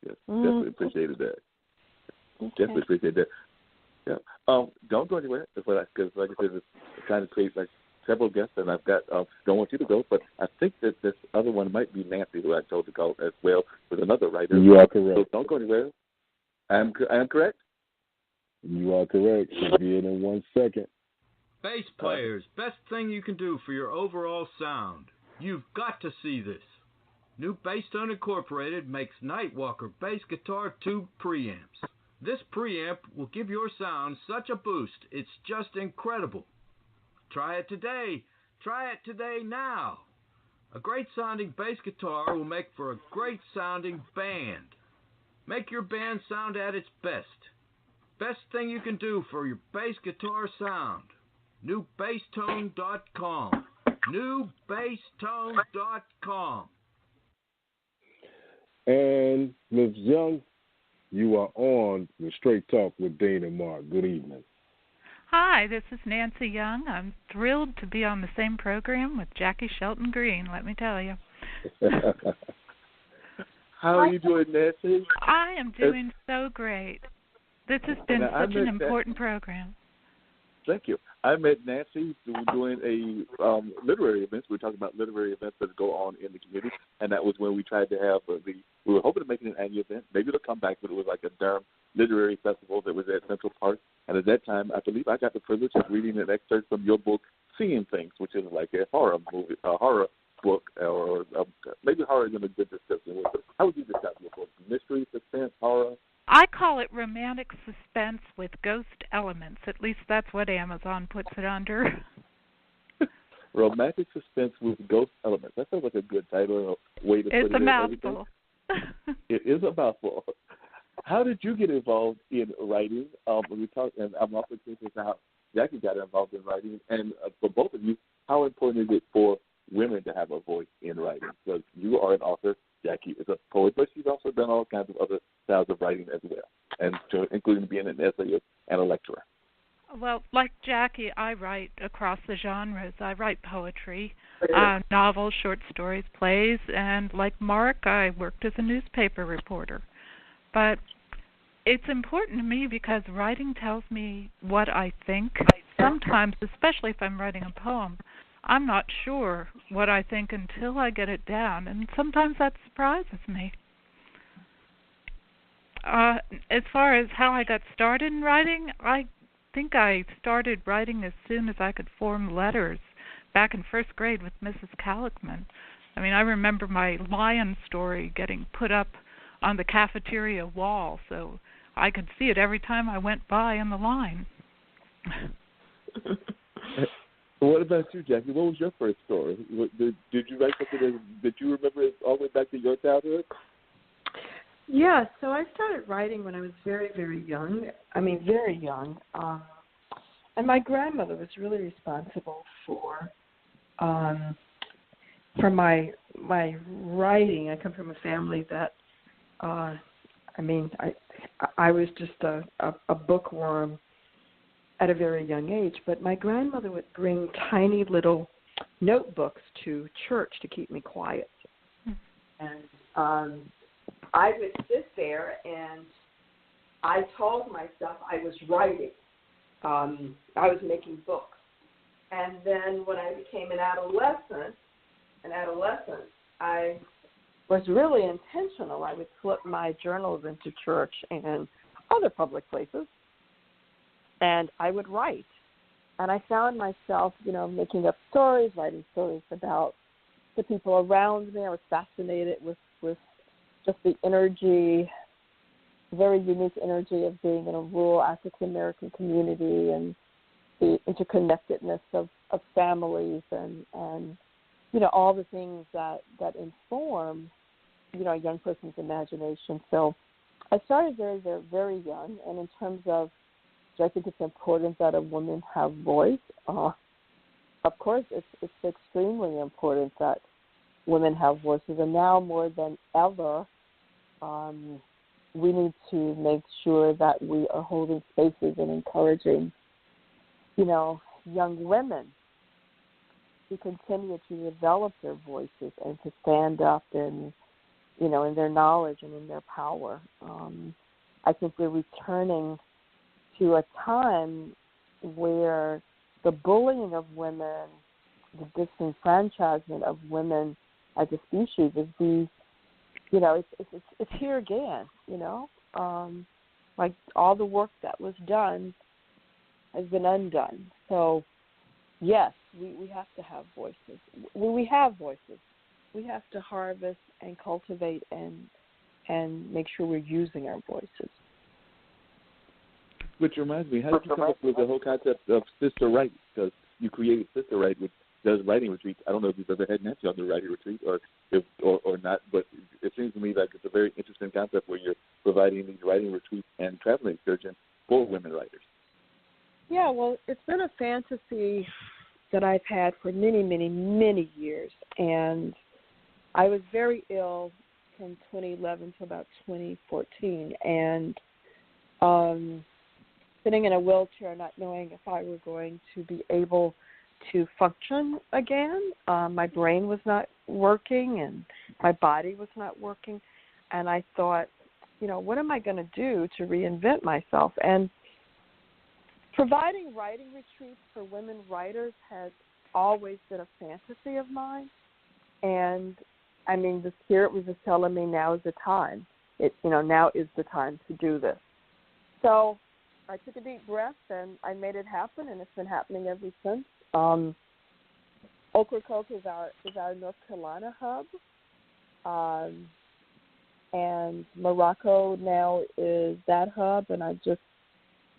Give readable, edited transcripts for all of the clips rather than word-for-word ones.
Yes, definitely appreciated that. Okay. Definitely appreciate that. Yeah. Don't go anywhere because, like I said, it's trying to create like several guests, and I've got. Don't want you to go, but I think that this other one might be Nancy, who I told to call as well, with another writer. You are correct. So don't go anywhere. I am correct. You are correct. She'll be in 1 second. Bass players, best thing you can do for your overall sound. You've got to see this. New Basstone Incorporated makes Nightwalker bass guitar tube preamps. This preamp will give your sound such a boost, it's just incredible. Try it today. Try it today now. A great sounding bass guitar will make for a great sounding band. Make your band sound at its best. Best thing you can do for your bass guitar sound. NewBassTone.com. NewBassTone.com. And Ms. Young, you are on with Straight Talk with Dane and Mark. Good evening. Hi, this is Nancy Young. I'm thrilled to be on the same program with Jaki Shelton Green, let me tell you. How are you doing, Nancy? I am doing so great. This has been such an important program. Thank you. I met Nancy doing a literary event. We were talking about literary events that go on in the community, and that was when we tried to have we were hoping to make it an annual event. Maybe it'll come back, but it was like a Durham literary festival that was at Central Park. And at that time, I believe I got the privilege of reading an excerpt from your book, Seeing Things, which is like a horror movie, a horror book, or maybe horror isn't a good description. How would you describe your book? Mystery, suspense, horror? I call it romantic suspense with ghost elements. At least that's what Amazon puts it under. Romantic suspense with ghost elements. That sounds like a good title or way to put it. It's a mouthful. It is a mouthful. How did you get involved in writing? We talked, and I'm also curious how Jaki got involved in writing. And for both of you, how important is it for women to have a voice in writing? Because you are an author, Jaki is a poet, but she's also done all kinds of other styles of writing as well, and including being an essayist and a lecturer. Well, like Jaki, I write across the genres. I write poetry, novels, short stories, plays, and like Mark, I worked as a newspaper reporter. But it's important to me because writing tells me what I think. Sometimes, especially if I'm writing a poem, I'm not sure what I think until I get it down, and sometimes that surprises me. As far as how I got started in writing, I think I started writing as soon as I could form letters, back in first grade with Mrs. Calicman. I mean, I remember my lion story getting put up on the cafeteria wall, so I could see it every time I went by in the line. What about you, Jaki? What was your first story? Did you write something that you remember all the way back to your childhood? Yeah, so I started writing when I was very, very young. I mean, very young. And my grandmother was really responsible for my writing. I come from a family that, I was just a bookworm at a very young age, but my grandmother would bring tiny little notebooks to church to keep me quiet. And I would sit there and I told myself I was writing. I was making books. And then when I became an adolescent, I was really intentional. I would slip my journals into church and other public places, and I would write. And I found myself, making up stories, writing stories about the people around me. I was fascinated with just the energy, very unique energy of being in a rural African-American community and the interconnectedness of families and all the things that inform, a young person's imagination. So I started very, very, very young. And in terms of, do I think it's important that a woman have voice? Of course, it's extremely important that women have voices. And now more than ever, we need to make sure that we are holding spaces and encouraging, young women to continue to develop their voices and to stand up and in their knowledge and in their power. I think we're returning to a time where the bullying of women, the disenfranchisement of women as a species is it's here again, like all the work that was done has been undone. So, yes, we have to have voices. We have voices. We have to harvest and cultivate and make sure we're using our voices. Which reminds me, how did you come up with the whole concept of Sister Write? Because you created Sister Write, which does writing retreats. I don't know if you've ever had Nancy on the writing retreat or not, but it seems to me like it's a very interesting concept where you're providing these writing retreats and traveling excursions for women writers. Yeah, well, it's been a fantasy that I've had for many, many, many years, and I was very ill from 2011 to about 2014, and sitting in a wheelchair, not knowing if I were going to be able to function again. My brain was not working, and my body was not working, and I thought, what am I going to do to reinvent myself? And providing writing retreats for women writers has always been a fantasy of mine, and I mean, the Spirit was just telling me now is the time. Now is the time to do this. So I took a deep breath and I made it happen, and it's been happening ever since. Ocracoke is our North Carolina hub, and Morocco now is that hub, and I just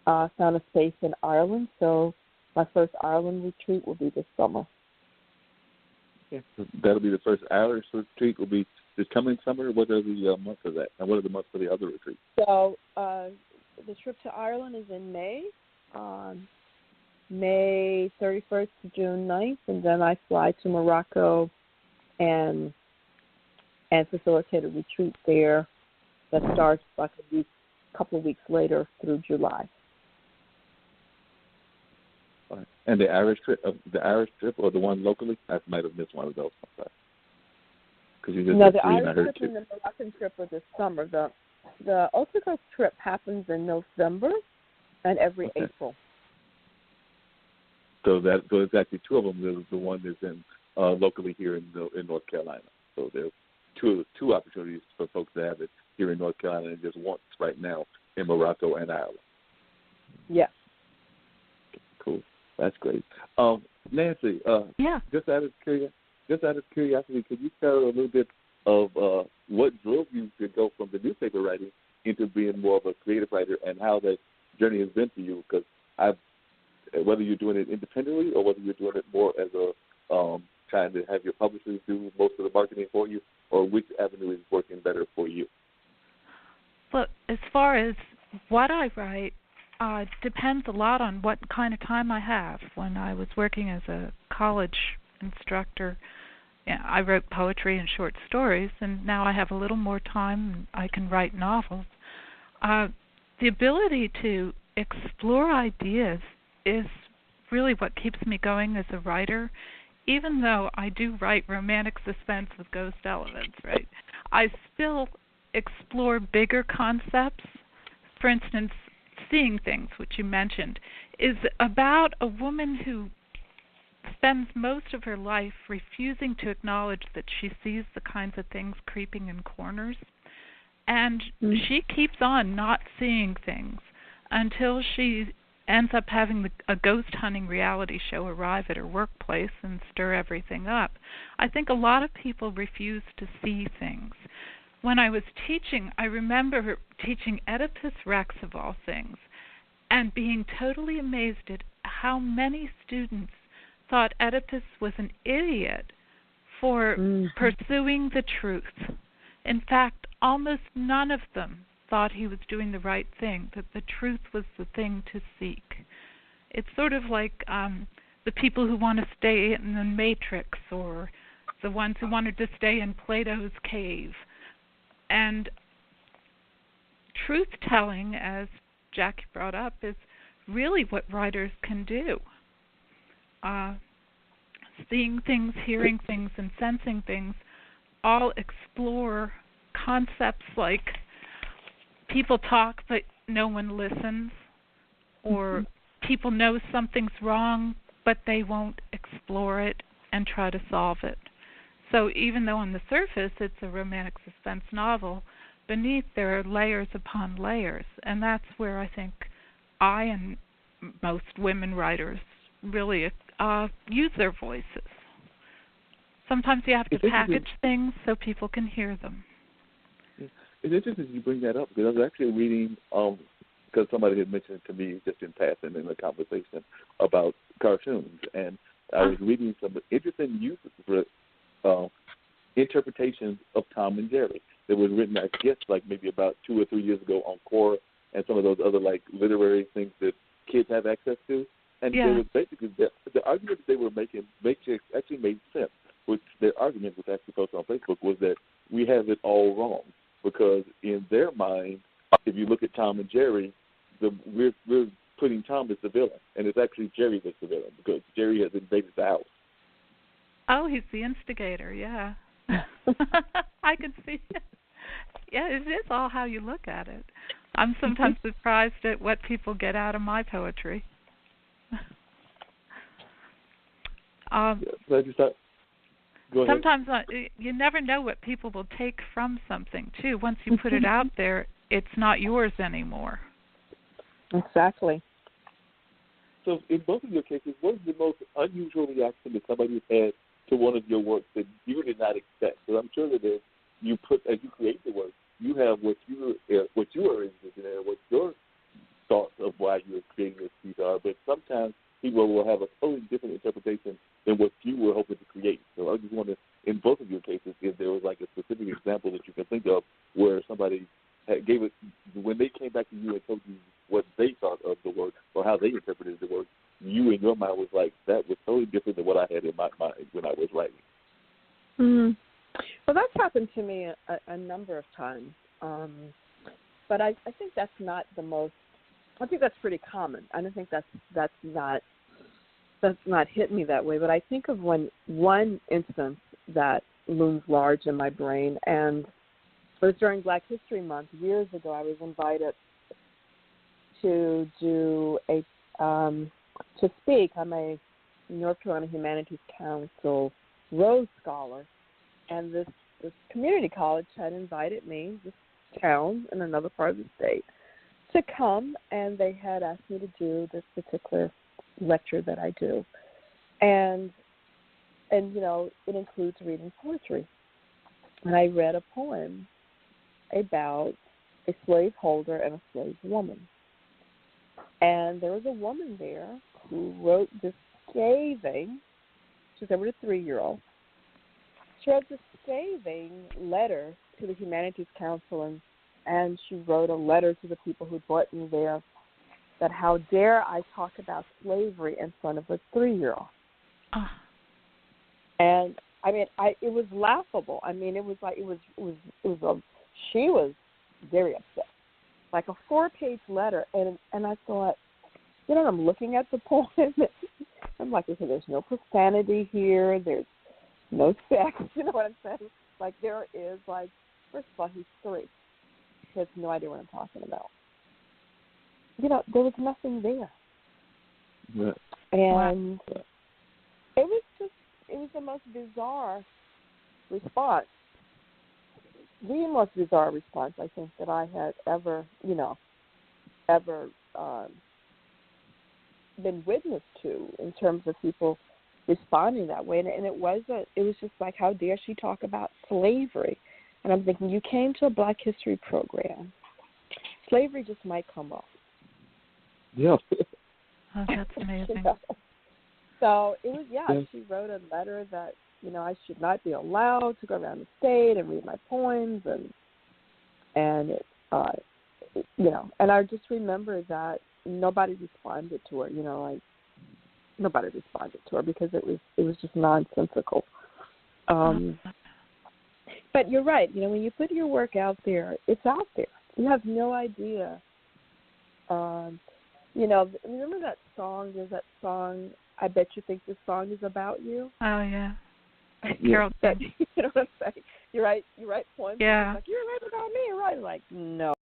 found a space in Ireland, so my first Ireland retreat will be this summer. Yeah, so that'll be the first Irish retreat. Will be this coming summer. What are the months of that, and what are the months for the other retreats? So the trip to Ireland is in May, May 31st to June 9th, and then I fly to Morocco and facilitate a retreat there that starts like a couple of weeks later through July. And the Irish trip, or the one locally? I might have missed one of those. Because you just no, said the three, Irish and I heard trip two. and the Moroccan trip are this summer. The Ocracoke trip happens in November and every April. So it's actually two of them. There's the one that's in locally here in North Carolina. So there's two opportunities for folks to have it here in North Carolina, and just once right now in Morocco and Ireland. Yes. Cool. That's great. Nancy, just out of curiosity, could you tell a little bit of what drove you to go from the newspaper writing into being more of a creative writer, and how that journey has been for you? Because whether you're doing it independently or whether you're doing it more as a trying to have your publishers do most of the marketing for you, or which avenue is working better for you? Well, as far as what I write, depends a lot on what kind of time I have. When I was working as a college instructor, I wrote poetry and short stories, and now I have a little more time and I can write novels. The ability to explore ideas is really what keeps me going as a writer, even though I do write romantic suspense with ghost elements, right? I still explore bigger concepts. For instance, Seeing Things, which you mentioned, is about a woman who spends most of her life refusing to acknowledge that she sees the kinds of things creeping in corners. And she keeps on not seeing things until she ends up having a ghost hunting reality show arrive at her workplace and stir everything up. I think a lot of people refuse to see things. When I was teaching, I remember teaching Oedipus Rex, of all things, and being totally amazed at how many students thought Oedipus was an idiot for pursuing the truth. In fact, almost none of them thought he was doing the right thing, that the truth was the thing to seek. It's sort of like the people who want to stay in the Matrix, or the ones who wanted to stay in Plato's cave. And truth-telling, as Jaki brought up, is really what writers can do. Seeing things, hearing things, and sensing things all explore concepts like people talk but no one listens, or people know something's wrong but they won't explore it and try to solve it. So even though on the surface it's a romantic suspense novel, beneath there are layers upon layers, and that's where I think I and most women writers really use their voices. Sometimes you have to package things so people can hear them. It's interesting you bring that up, because I was actually reading, because somebody had mentioned to me just in passing in a conversation about cartoons, and I was reading some interesting uses for interpretations of Tom and Jerry that was written, I guess, like maybe about 2 or 3 years ago on Quora and some of those other like literary things that kids have access to. And there was basically the argument that they were making actually made sense. Which their argument, was actually posted on Facebook, was that we have it all wrong, because in their mind, if you look at Tom and Jerry, we're putting Tom as the villain, and it's actually Jerry that's the villain, because Jerry has invaded the house. Oh, he's the instigator, yeah. I can see it. Yeah, it is all how you look at it. I'm sometimes surprised at what people get out of my poetry. So I just thought, go ahead. Sometimes you never know what people will take from something, too. Once you put it out there, it's not yours anymore. Exactly. So in both of your cases, what is the most unusual reaction that somebody had to one of your works that you did not expect? Because I'm sure that as you create the work, you have what you are interested in, what your thoughts of why you are creating this piece are. But sometimes people will have a totally different interpretation than what you were hoping to create. So I just wonder, in both of your cases, if there was like a specific example that you can think of where somebody gave it, when they came back to you and told you what they thought of the work or how they interpreted the work, you in your mind was like, that was totally different than what I had in my mind when I was writing. Mm-hmm. Well, that's happened to me a number of times. But I think that's not the most, I think that's pretty common. I don't think that's not hit me that way. But I think of one instance that looms large in my brain, and it was during Black History Month years ago. I was invited to do to speak. I'm a North Carolina Humanities Council Rhodes Scholar, and this community college had invited me, this town in another part of the state, to come, and they had asked me to do this particular lecture that I do. And you know, it includes reading poetry. And I read a poem about a slaveholder and a slave woman. And there was a woman there who wrote this scathing, she was over a 3-year-old, she wrote this scathing letter to the Humanities Council, and she wrote a letter to the people who brought me there, that how dare I talk about slavery in front of a 3-year-old. And I mean, it was laughable. I mean, it was like she was very upset, like a 4-page letter, and I thought, you know, I'm looking at the poem. I'm like, okay, there's no profanity here. There's no sex. You know what I'm saying? Like there is, like, first of all, he's 3. He has no idea what I'm talking about. You know, there was nothing there. Yeah. And it was the most bizarre response. The most bizarre response, I think, that I had ever been witness to in terms of people responding that way. And it was just like, how dare she talk about slavery? And I'm thinking, you came to a Black History program. Slavery just might come up. Yeah. Oh, that's amazing. You know? So it was, she wrote a letter that, you know, I should not be allowed to go around the state and read my poems, and it, you know, and I just remember that nobody responded to her, you know, like nobody responded to her because it was just nonsensical. But you're right, you know, when you put your work out there, it's out there. You have no idea. You know, remember that song? There's that song, I Bet You Think This Song Is About You? Oh, yeah. Carol, you know what I'm saying? You write poems. Yeah. Like, you're writing about me, right? I'm like, no.